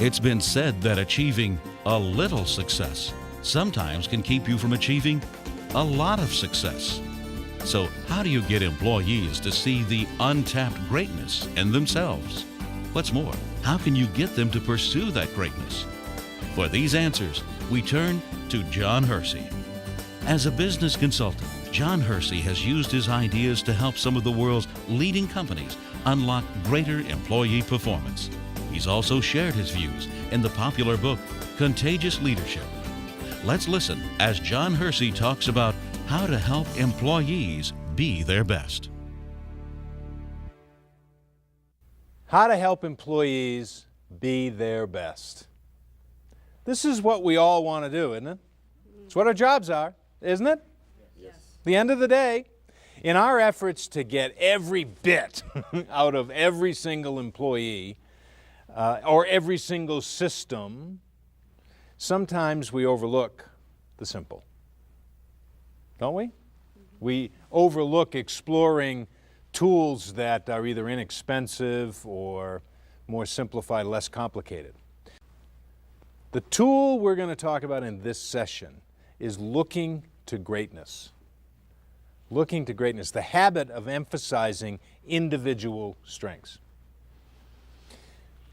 It's been said that achieving a little success sometimes can keep you from achieving a lot of success. So how do you get employees to see the untapped greatness in themselves? What's more, how can you get them to pursue that greatness? For these answers, we turn to John Hersey. As a business consultant, John Hersey has used his ideas to help some of the world's leading companies unlock greater employee performance. He's also shared his views in the popular book, Contagious Leadership. Let's listen as John Hersey talks about how to help employees be their best. How to help employees be their best. This is what we all want to do, isn't it? It's what our jobs are, isn't it? Yes. The end of the day, in our efforts to get every bit out of every single employee or every single system, sometimes we overlook the simple. Don't we? We overlook exploring tools that are either inexpensive or more simplified, less complicated. The tool we're going to talk about in this session is looking to greatness. Looking to greatness, the habit of emphasizing individual strengths.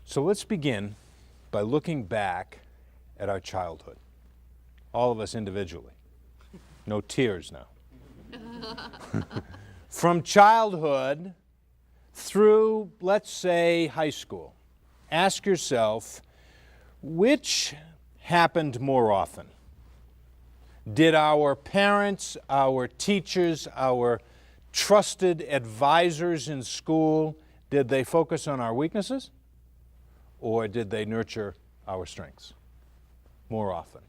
So let's begin by looking back at our childhood. All of us individually. No tears now. From childhood through, let's say, high school, ask yourself, which happened more often? Did our parents, our teachers, our trusted advisors in school, did they focus on our weaknesses? Or did they nurture our strengths more often?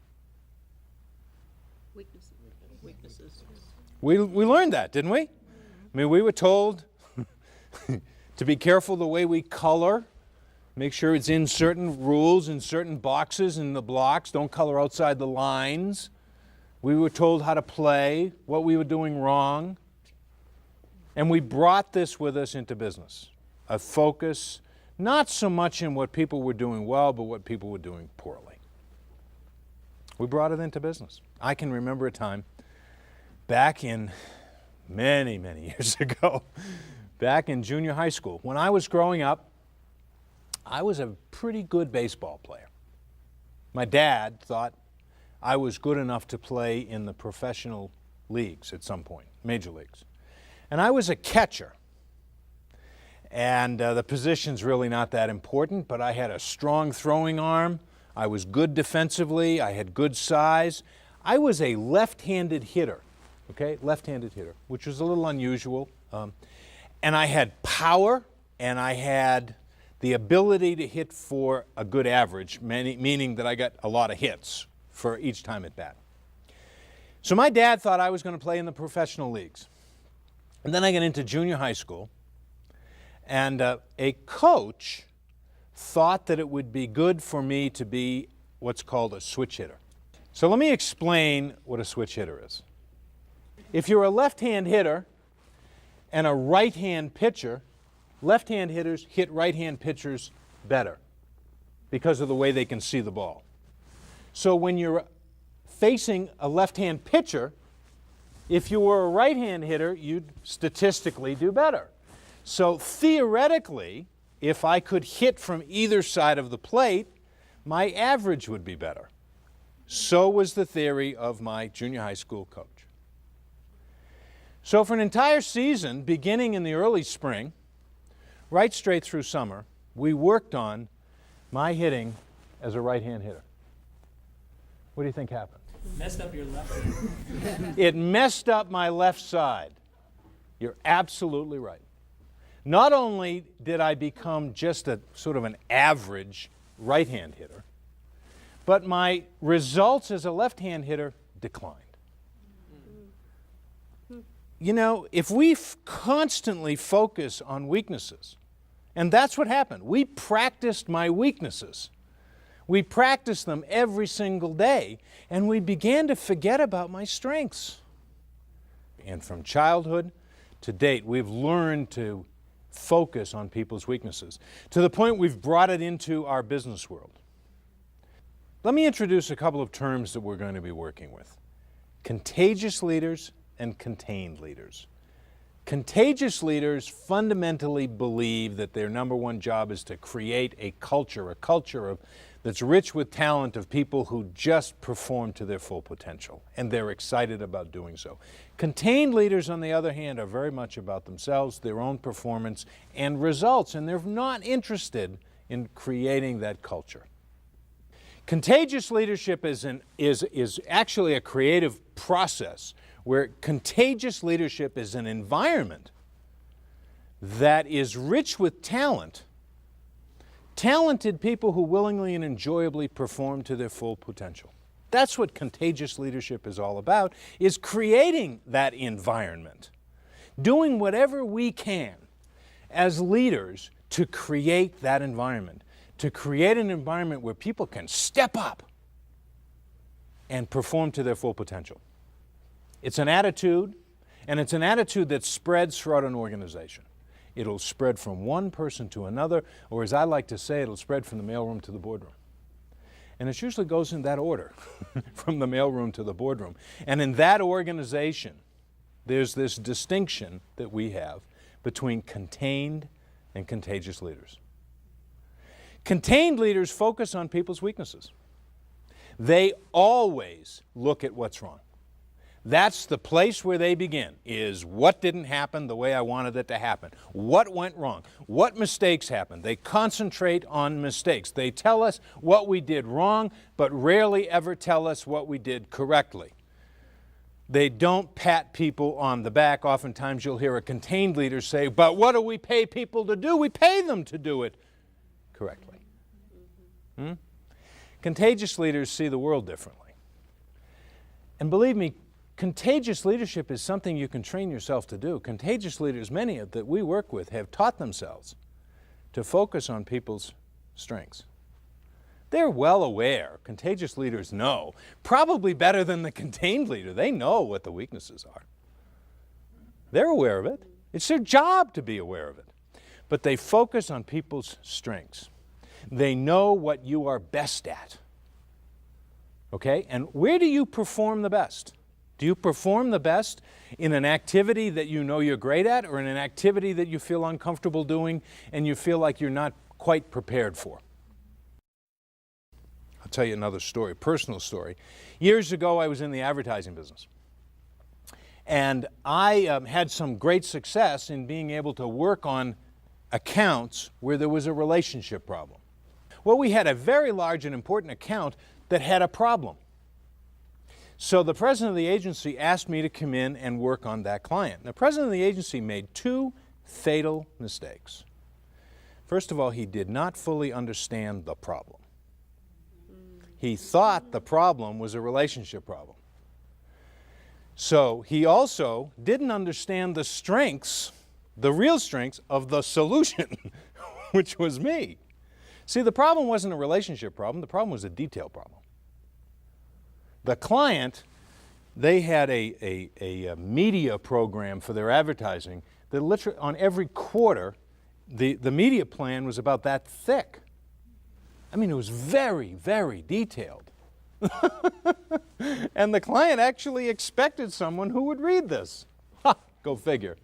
Weaknesses. We learned that, didn't we? I mean, we were told to be careful the way we color. Make sure it's in certain rules, in certain boxes in the blocks. Don't color outside the lines. We were told how to play, what we were doing wrong. And we brought this with us into business. A focus, not so much in what people were doing well, but what people were doing poorly. We brought it into business. I can remember a time back in many, many years ago, back in junior high school. When I was growing up, I was a pretty good baseball player. My dad thought I was good enough to play in the professional leagues at some point, major leagues. And I was a catcher. And the position's really not that important, but I had a strong throwing arm. I was good defensively. I had good size. I was a left-handed hitter, okay? Left-handed hitter, which was a little unusual. And I had power, and I had the ability to hit for a good average, meaning that I got a lot of hits for each time at bat. So my dad thought I was going to play in the professional leagues. And then I got into junior high school, and a coach thought that it would be good for me to be what's called a switch hitter. So let me explain what a switch hitter is. If you're a left-hand hitter and a right-hand pitcher, left-hand hitters hit right-hand pitchers better because of the way they can see the ball. So when you're facing a left-hand pitcher, if you were a right-hand hitter, you'd statistically do better. So theoretically, if I could hit from either side of the plate, my average would be better. So was the theory of my junior high school coach. So for an entire season, beginning in the early spring, right straight through summer, we worked on my hitting as a right-hand hitter. What do you think happened? Messed up your left hand. It messed up my left side. You're absolutely right. Not only did I become just a sort of an average right-hand hitter, but my results as a left-hand hitter declined. You know, if we constantly focus on weaknesses, and that's what happened. We practiced my weaknesses. We practiced them every single day, and we began to forget about my strengths. And from childhood to date, we've learned to focus on people's weaknesses, to the point we've brought it into our business world. Let me introduce a couple of terms that we're going to be working with. Contagious leaders and contained leaders. Contagious leaders fundamentally believe that their number one job is to create a culture that's rich with talent of people who just perform to their full potential, and they're excited about doing so. Contained leaders, on the other hand, are very much about themselves, their own performance, and results, and they're not interested in creating that culture. Contagious leadership is actually a creative process where contagious leadership is an environment that is rich with talent, talented people who willingly and enjoyably perform to their full potential. That's what contagious leadership is all about, is creating that environment, doing whatever we can as leaders to create that environment, to create an environment where people can step up and perform to their full potential. It's an attitude, and it's an attitude that spreads throughout an organization. It'll spread from one person to another, or as I like to say, it'll spread from the mailroom to the boardroom. And it usually goes in that order, from the mailroom to the boardroom. And in that organization, there's this distinction that we have between contained and contagious leaders. Contained leaders focus on people's weaknesses. They always look at what's wrong. That's the place where they begin, is what didn't happen the way I wanted it to happen? What went wrong? What mistakes happened? They concentrate on mistakes. They tell us what we did wrong, but rarely ever tell us what we did correctly. They don't pat people on the back. Oftentimes you'll hear a contained leader say, but what do we pay people to do? We pay them to do it correctly. Contagious leaders see the world differently. And believe me, contagious leadership is something you can train yourself to do. Contagious leaders, many that we work with, have taught themselves to focus on people's strengths. They're well aware, contagious leaders know, probably better than the contained leader. They know what the weaknesses are. They're aware of it. It's their job to be aware of it. But they focus on people's strengths. They know what you are best at. Okay? And where do you perform the best? Do you perform the best in an activity that you know you're great at, or in an activity that you feel uncomfortable doing and you feel like you're not quite prepared for? I'll tell you another story, personal story. Years ago, I was in the advertising business. And I had some great success in being able to work on accounts where there was a relationship problem. Well, we had a very large and important account that had a problem. So the president of the agency asked me to come in and work on that client. The president of the agency made two fatal mistakes. First of all, he did not fully understand the problem. He thought the problem was a relationship problem. So he also didn't understand the strengths, the real strengths of the solution, which was me. See, the problem wasn't a relationship problem, the problem was a detail problem. The client, they had a media program for their advertising that literally on every quarter, the media plan was about that thick. I mean, it was very, very detailed. And the client actually expected someone who would read this. Ha, go figure.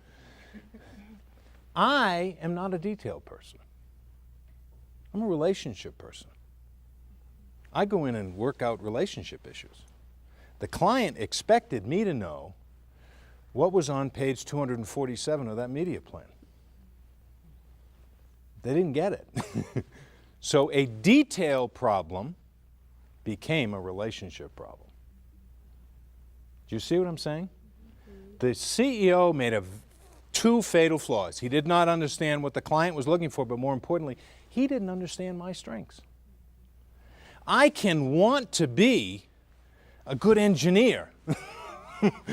I am not a detailed person. I'm a relationship person. I go in and work out relationship issues. The client expected me to know what was on page 247 of that media plan. They didn't get it. So a detail problem became a relationship problem. Do you see what I'm saying? The CEO made two fatal flaws. He did not understand what the client was looking for, but more importantly, he didn't understand my strengths. I can want to be a good engineer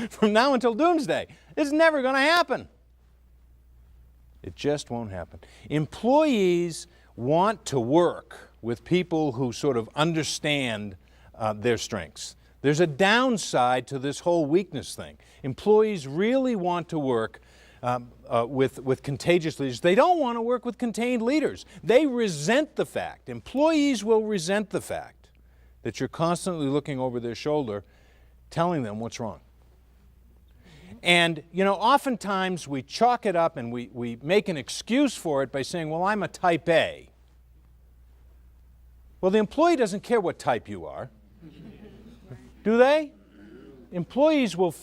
from now until doomsday. It's never going to happen. It just won't happen. Employees want to work with people who sort of understand their strengths. There's a downside to this whole weakness thing. Employees really want to work with contagious leaders. They don't want to work with contained leaders. They resent the fact, employees will resent the fact that you're constantly looking over their shoulder, telling them what's wrong. And, you know, oftentimes we chalk it up and we make an excuse for it by saying, well, I'm a type A. Well, the employee doesn't care what type you are. Do they? Employees will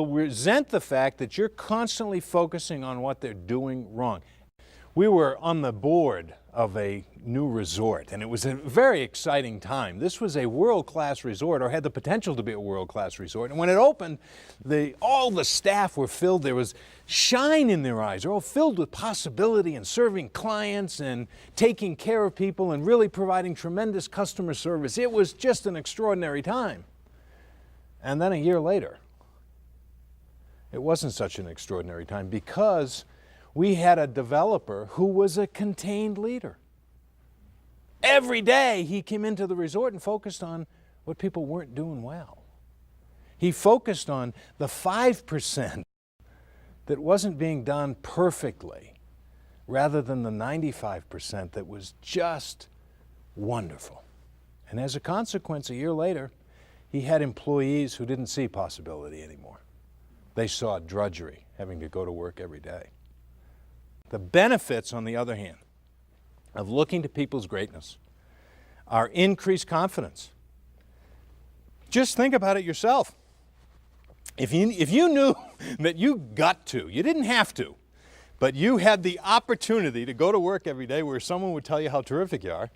resent the fact that you're constantly focusing on what they're doing wrong. We were on the board of a new resort, and it was a very exciting time. This was a world-class resort, or had the potential to be a world-class resort. And when it opened, all the staff were filled. There was shine in their eyes. They're all filled with possibility and serving clients and taking care of people and really providing tremendous customer service. It was just an extraordinary time. And then a year later, it wasn't such an extraordinary time because we had a developer who was a contained leader. Every day he came into the resort and focused on what people weren't doing well. He focused on the 5% that wasn't being done perfectly, rather than the 95% that was just wonderful. And as a consequence, a year later, he had employees who didn't see possibility anymore. They saw drudgery, having to go to work every day. The benefits, on the other hand, of looking to people's greatness are increased confidence. Just think about it yourself. If you knew that you didn't have to, but you had the opportunity to go to work every day where someone would tell you how terrific you are,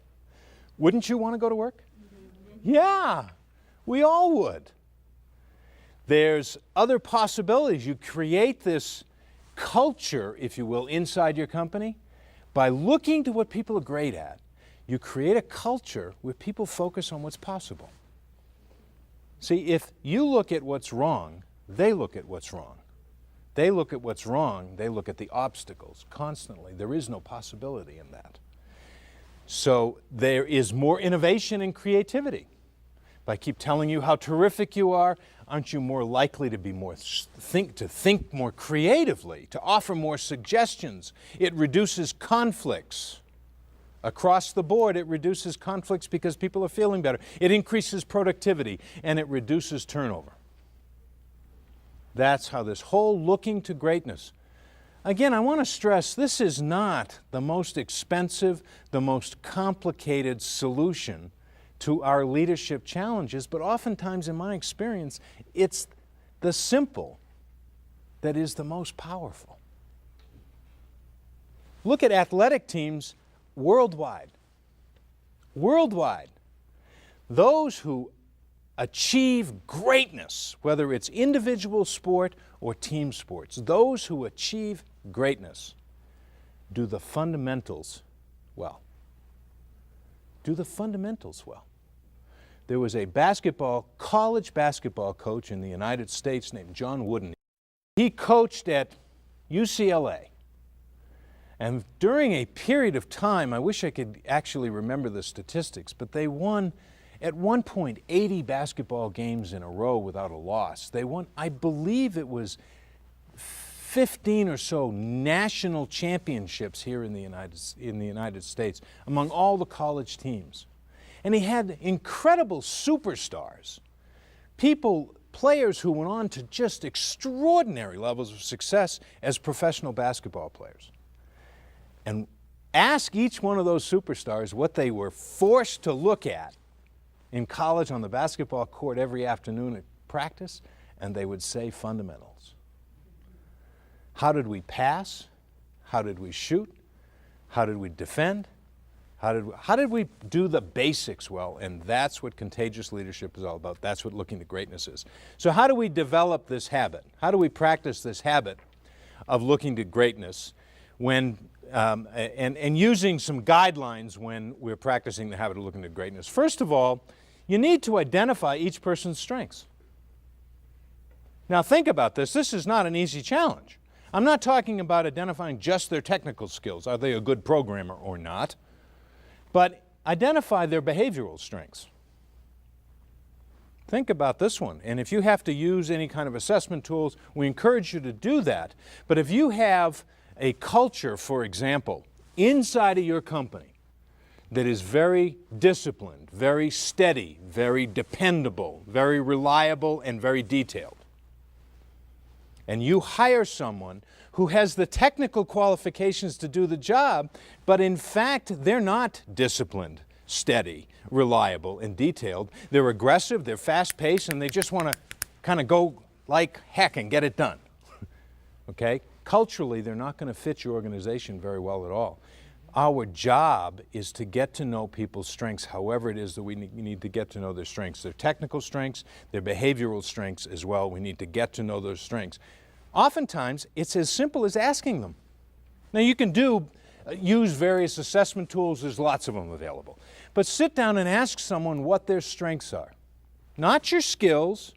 wouldn't you want to go to work? Yeah, we all would. There's other possibilities. You create this culture, if you will, inside your company by looking to what people are great at. You create a culture where people focus on what's possible. See, if you look at what's wrong, they look at what's wrong. They look at what's wrong, they look at the obstacles constantly. There is no possibility in that. So there is more innovation and creativity. If I keep telling you how terrific you are, aren't you more likely to be think more creatively, to offer more suggestions? It reduces conflicts. Across the board, it reduces conflicts because people are feeling better. It increases productivity, and it reduces turnover. That's how this whole looking to greatness. Again, I want to stress this is not the most expensive, the most complicated solution to our leadership challenges, but oftentimes, in my experience, it's the simple that is the most powerful. Look at athletic teams worldwide. Worldwide. Those who achieve greatness, whether it's individual sport or team sports, those who achieve greatness do the fundamentals well. Do the fundamentals well. There was a college basketball coach in the United States named John Wooden. He coached at UCLA. And during a period of time, I wish I could actually remember the statistics, but they won at one point 80 basketball games in a row without a loss. They won, I believe it was 15 or so national championships here in the United States among all the college teams. And he had incredible superstars, players who went on to just extraordinary levels of success as professional basketball players. And ask each one of those superstars what they were forced to look at in college on the basketball court every afternoon at practice, and they would say fundamentals. How did we pass? How did we shoot? How did we defend? How did we do the basics well? And that's what contagious leadership is all about. That's what looking to greatness is. So how do we develop this habit? How do we practice this habit of looking to greatness when, and using some guidelines when we're practicing the habit of looking to greatness? First of all, you need to identify each person's strengths. Now think about this. This is not an easy challenge. I'm not talking about identifying just their technical skills. Are they a good programmer or not? But identify their behavioral strengths. Think about this one. And if you have to use any kind of assessment tools, we encourage you to do that. But if you have a culture, for example, inside of your company that is very disciplined, very steady, very dependable, very reliable, and very detailed. And you hire someone who has the technical qualifications to do the job, but in fact, they're not disciplined, steady, reliable, and detailed. They're aggressive, they're fast-paced, and they just want to kind of go like heck and get it done. Okay? Culturally, they're not going to fit your organization very well at all. Our job is to get to know people's strengths, however it is that we need to get to know their strengths. Their technical strengths, their behavioral strengths as well. We need to get to know those strengths. Oftentimes, it's as simple as asking them. Now, you can use various assessment tools. There's lots of them available. But sit down and ask someone what their strengths are. Not your skills.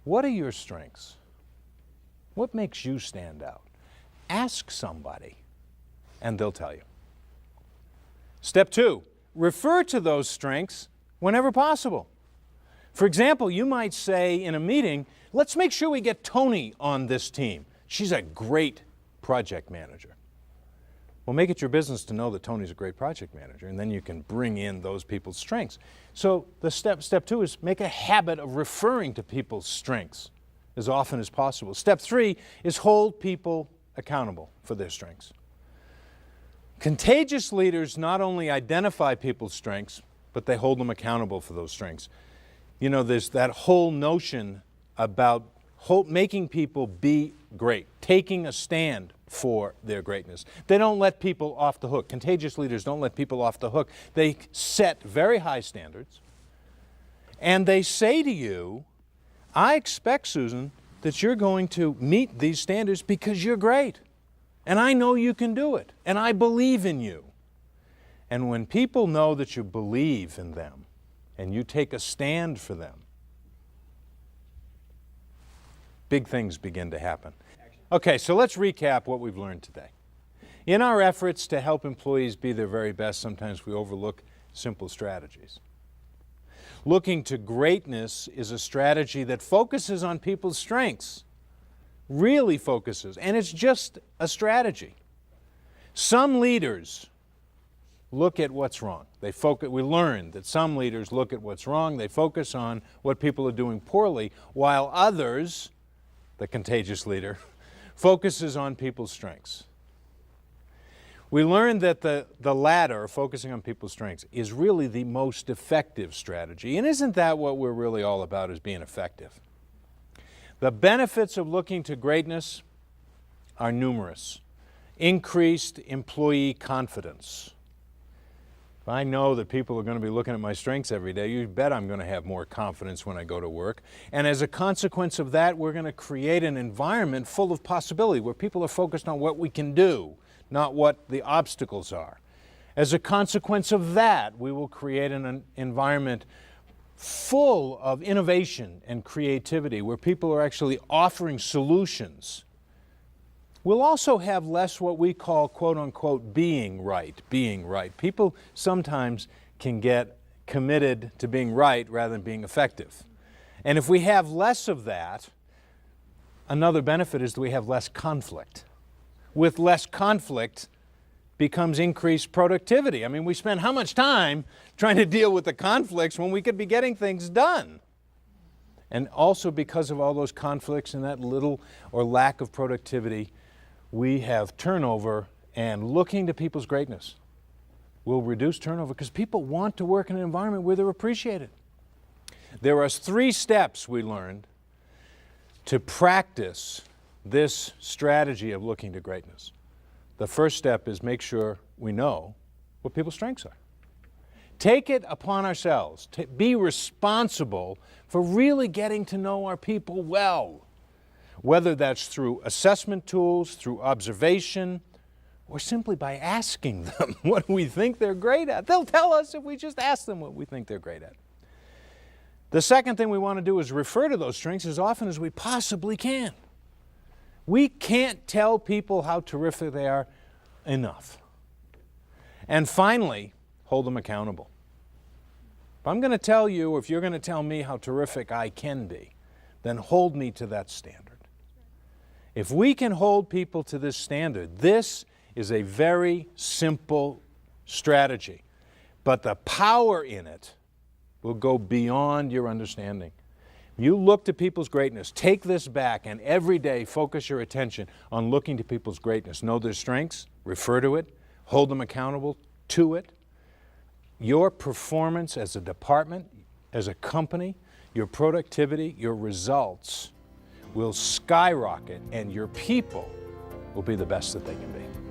What are your strengths? What makes you stand out? Ask somebody, and they'll tell you. Step 2, refer to those strengths whenever possible. For example, you might say in a meeting, let's make sure we get Tony on this team. She's a great project manager. Well, make it your business to know that Tony's a great project manager, and then you can bring in those people's strengths. So the step 2 is make a habit of referring to people's strengths as often as possible. Step 3 is hold people accountable for their strengths. Contagious leaders not only identify people's strengths, but they hold them accountable for those strengths. You know, there's that whole notion about making people be great, taking a stand for their greatness. They don't let people off the hook. Contagious leaders don't let people off the hook. They set very high standards, and they say to you, I expect, Susan, that you're going to meet these standards because you're great, and I know you can do it, and I believe in you. And when people know that you believe in them, and you take a stand for them, big things begin to happen. Okay, so let's recap what we've learned today. In our efforts to help employees be their very best, sometimes we overlook simple strategies. Looking to greatness is a strategy that focuses on people's strengths, really focuses, and it's just a strategy. Some leaders look at what's wrong. We learned that some leaders look at what's wrong, they focus on what people are doing poorly, while others, the contagious leader, focuses on people's strengths. We learned that the latter, focusing on people's strengths, is really the most effective strategy. And isn't that what we're really all about, is being effective? The benefits of looking to greatness are numerous. Increased employee confidence. If I know that people are going to be looking at my strengths every day, you bet I'm going to have more confidence when I go to work. And as a consequence of that, we're going to create an environment full of possibility where people are focused on what we can do, not what the obstacles are. As a consequence of that, we will create an environment full of innovation and creativity where people are actually offering solutions. We'll also have less what we call, quote unquote, being right. People sometimes can get committed to being right rather than being effective. And if we have less of that, another benefit is that we have less conflict. With less conflict becomes increased productivity. I mean, we spend how much time trying to deal with the conflicts when we could be getting things done? And also because of all those conflicts and that little or lack of productivity, we have turnover, and looking to people's greatness will reduce turnover because people want to work in an environment where they're appreciated. There are 3 steps we learned to practice this strategy of looking to greatness. The first step is make sure we know what people's strengths are. Take it upon ourselves to be responsible for really getting to know our people well, whether that's through assessment tools, through observation, or simply by asking them what we think they're great at. They'll tell us if we just ask them what we think they're great at. The second thing we want to do is refer to those strengths as often as we possibly can. We can't tell people how terrific they are enough. And finally, hold them accountable. If I'm going to tell you, or if you're going to tell me how terrific I can be, then hold me to that standard. If we can hold people to this standard, this is a very simple strategy. but the power in it will go beyond your understanding. You look to people's greatness. Take this back and every day focus your attention on looking to people's greatness. Know their strengths, refer to it, hold them accountable to it. Your performance as a department, as a company, your productivity, your results will skyrocket, and your people will be the best that they can be.